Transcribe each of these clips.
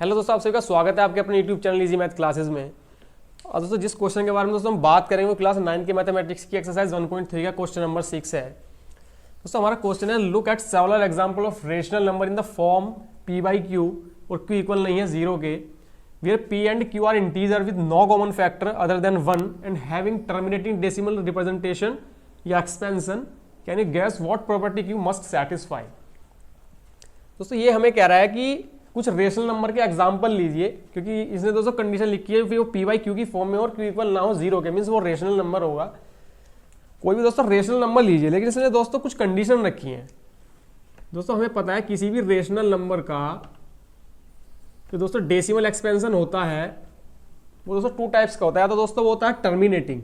Hello दोस्तों, आप सभी का स्वागत है आपके अपने YouTube channel easy math classes में। और दोस्तों जिस क्वेश्चन के बारे में दोस्तों हम बात करेंगे वो क्लास 9 के मैथमेटिक्स की एक्सरसाइज 1.3 का क्वेश्चन नंबर 6 है। दोस्तों हमारा क्वेश्चन है look at several example of rational number in the form p by q और q इक्वल नहीं है 0 के, where p and q are integer with no common factor other than 1 and having terminating decimal representation या expansion. Can you guess what property q must satisfy. दोस्तों ये हमें कह रहा है कि कुछ रेशनल नंबर के एग्जाम्पल लीजिए, क्योंकि इसने दोस्तों कंडीशन लिखी है फिर वो p बाई क्यू की फॉर्म में और q इक्वल ना हो 0 के, मीन्स वो रेशनल नंबर होगा। कोई भी दोस्तों रेशनल नंबर लीजिए, लेकिन इसने दोस्तों कुछ कंडीशन रखी है। दोस्तों हमें पता है किसी भी रेशनल नंबर का तो दोस्तों डेसिमल एक्सपेंशन होता है वो दोस्तों टू टाइप्स का होता है। तो दोस्तों वो होता है टर्मिनेटिंग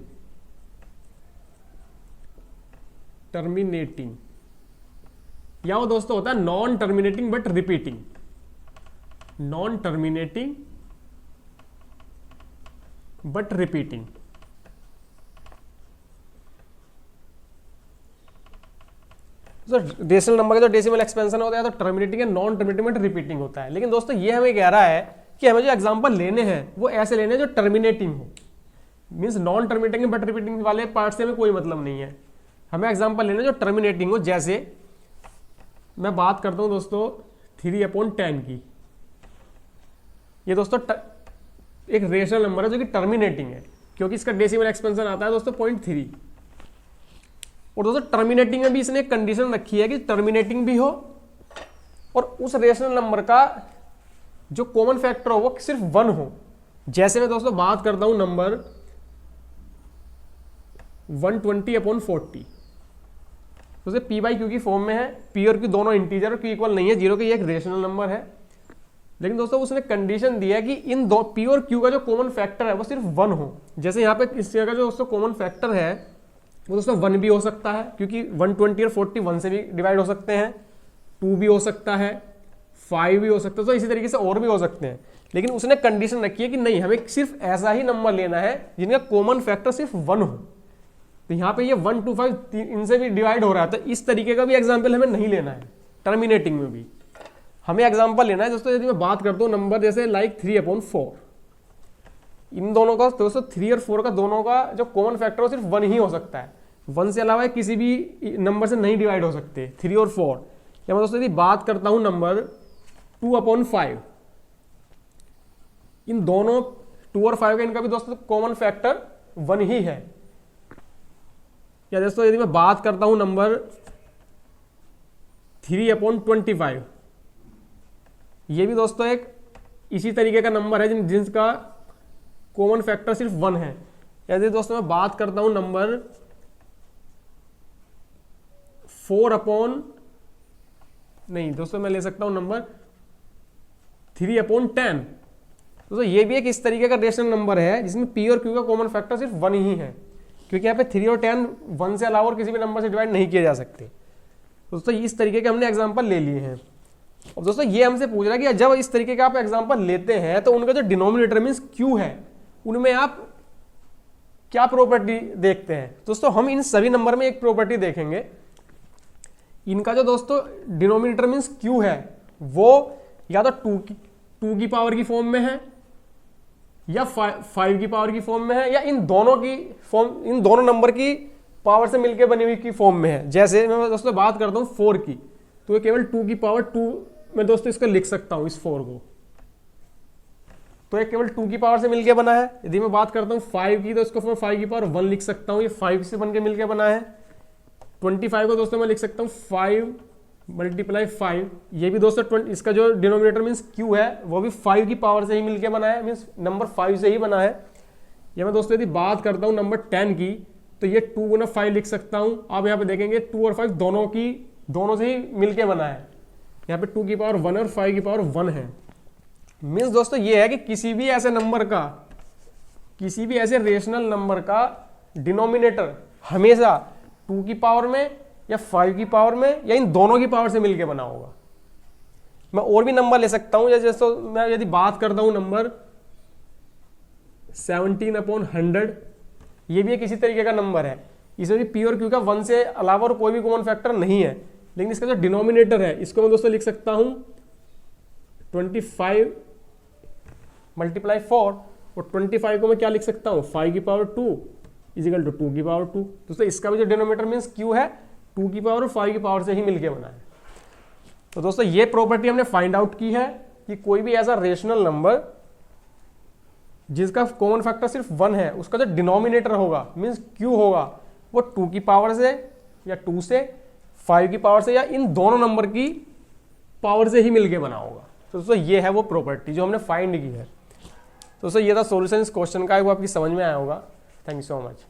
या वो दोस्तों होता है non terminating but repeating. Non terminating but repeating. Decimal number का जो डेसिमल एक्सपेंशन होता है तो टर्मिनेटिंग है, नॉन टर्मिनेटिंग बट रिपीटिंग होता है। लेकिन दोस्तों ये हमें कह रहा है कि हमें जो एग्जांपल लेने हैं वो ऐसे लेने हैं जो टर्मिनेटिंग हो, means non terminating but repeating वाले पार्ट से हमें कोई मतलब नहीं है। हमें एग्जांपल लेने जो टर्मिनेटिंग हो। जैसे मैं बात करता हूं दोस्तों 3/10 की। ये दोस्तों एक रेशनल नंबर है जो कि टर्मिनेटिंग है, क्योंकि इसका डेसिमल एक्सपेंशन आता है दोस्तों 0.3। और दोस्तों टर्मिनेटिंग में भी इसने एक कंडीशन रखी है कि टर्मिनेटिंग भी हो और उस रेशनल नंबर का जो कॉमन फैक्टर हो वो सिर्फ 1 हो। जैसे मैं दोस्तों बात करता हूं नंबर 120/40, तो p बाई क्यू की फॉर्म में है, p और q दोनों इंटीजर और q इक्वल नहीं है 0 के, ये एक रेशनल नंबर है। लेकिन दोस्तों उसने कंडीशन दिया है कि इन दो p और q का जो कॉमन फैक्टर है वो सिर्फ 1 हो। जैसे यहाँ पे इस जगह जो दोस्तों कॉमन फैक्टर है वो दोस्तों 1 भी हो सकता है, क्योंकि 120 और 40 1 से भी डिवाइड हो सकते हैं, 2 भी हो सकता है, 5 भी हो सकता है, तो इसी तरीके से और भी हो सकते हैं। लेकिन उसने कंडीशन रखी है कि नहीं, हमें सिर्फ ऐसा ही नंबर लेना है जिनका कॉमन फैक्टर सिर्फ 1 हो। तो यहाँ पे ये 1 2 5 इनसे भी डिवाइड हो रहा है, तो इस तरीके का भी एग्जाम्पल हमें नहीं लेना है। टर्मिनेटिंग में भी हमें एग्जाम्पल लेना है दोस्तों। यदि मैं बात करता हूँ नंबर जैसे लाइक 3/4, इन दोनों का दोस्तों 3 और 4 का दोनों का जो कॉमन फैक्टर हो सिर्फ 1 ही हो सकता है, 1 से अलावा किसी भी नंबर से नहीं डिवाइड हो सकते 3 और 4। या मैं दोस्तों यदि बात करता हूँ नंबर 2/5, इन दोनों 2 और 5 का इनका भी दोस्तों कॉमन फैक्टर 1 ही है। या दोस्तों यदि मैं बात करता हूं नंबर 3/25, ये भी दोस्तों एक इसी तरीके का नंबर है जिसका कॉमन फैक्टर सिर्फ 1 है। यदि दोस्तों मैं बात करता हूं नंबर नहीं दोस्तों मैं ले सकता हूं नंबर 3/10। दोस्तों ये भी एक इस तरीके का रेशनल नंबर है जिसमें p और q का कॉमन फैक्टर सिर्फ 1 ही है, क्योंकि यहाँ पे 3 और 10 1 से अलावा और किसी भी नंबर से डिवाइड नहीं किए जा सकते। दोस्तों इस तरीके के हमने एग्जांपल ले लिए हैं। अब दोस्तों ये हमसे पूछ रहा है कि जब इस तरीके का आप एग्जांपल लेते हैं तो उनका जो डिनोमिनेटर मींस q है उनमें आप क्या प्रॉपर्टी देखते हैं। दोस्तों हम इन सभी नंबर में एक प्रॉपर्टी देखेंगे, इनका जो दोस्तों डिनोमिनेटर मींस q है वो या तो 2 की पावर की फॉर्म में है या 5 की पावर की फॉर्म में है, या इन दोनों नंबर की पावर से मिलकर बनी हुई की फॉर्म में है। जैसे मैं दोस्तों बात करता हूं 4 की, तो ये केवल 2 की पावर 2 मैं दोस्तों इसको लिख सकता हूं, इस 4 को, तो ये केवल 2 की पावर से मिलकर बना है। यदि मैं बात करता हूं 5 की, तो इसको 5 की पावर 1 लिख सकता हूं, ये 5 से बनकर मिलकर बना है। 25 को दोस्तों मैं लिख सकता हूं 5 × 5, ये भी दोस्तों इसका जो डिनोमिनेटर मींस q है वो भी 5 की पावर से ही मिलके बना है, मींस नंबर 5 से ही बना है। या मैं दोस्तों यदि बात करता हूं नंबर 10 की, तो ये 2 × 5 लिख सकता हूं। आप यहाँ पे देखेंगे 2 और 5 दोनों से ही मिलके बना है, यहाँ पे 2 की पावर 1 और 5 की पावर 1 है। मींस दोस्तों ये है कि किसी भी ऐसे रेशनल नंबर का डिनोमिनेटर हमेशा 2 की पावर में या 5 की पावर में या इन दोनों की पावर से मिलके बना होगा। मैं और भी नंबर ले सकता हूं, जैसे मैं यदि बात करता हूं नंबर 17/100, ये भी एक इसी तरीके का नंबर है। इसमें भी p और q का 1 से अलावा और कोई भी कॉमन फैक्टर नहीं है, लेकिन इसका जो डिनोमिनेटर है इसको मैं दोस्तों लिख सकता हूं 25 मल्टीप्लाई 4, और 25 को मैं क्या लिख सकता हूँ 5 की पावर 2 इजिकल टू 2 की पावर 2। दोस्तों इसका भी जो डिनोमिनेटर मीन्स क्यू है 2 की पावर और 5 की पावर से ही मिलके बना है। तो दोस्तों ये प्रॉपर्टी हमने फाइंड आउट की है कि कोई भी ऐसा रेशनल नंबर जिसका कॉमन फैक्टर सिर्फ 1 है, उसका जो डिनोमिनेटर होगा मीन्स क्यू होगा वो 2 की पावर से या 2 से 5 की पावर से या इन दोनों नंबर की पावर से ही मिलके बना होगा। तो दोस्तों ये है वो प्रॉपर्टी जो हमने फाइंड की है। तो दोस्तों ये था सॉल्यूशन इस क्वेश्चन का, वो आपकी समझ में आया होगा। Thank you so much.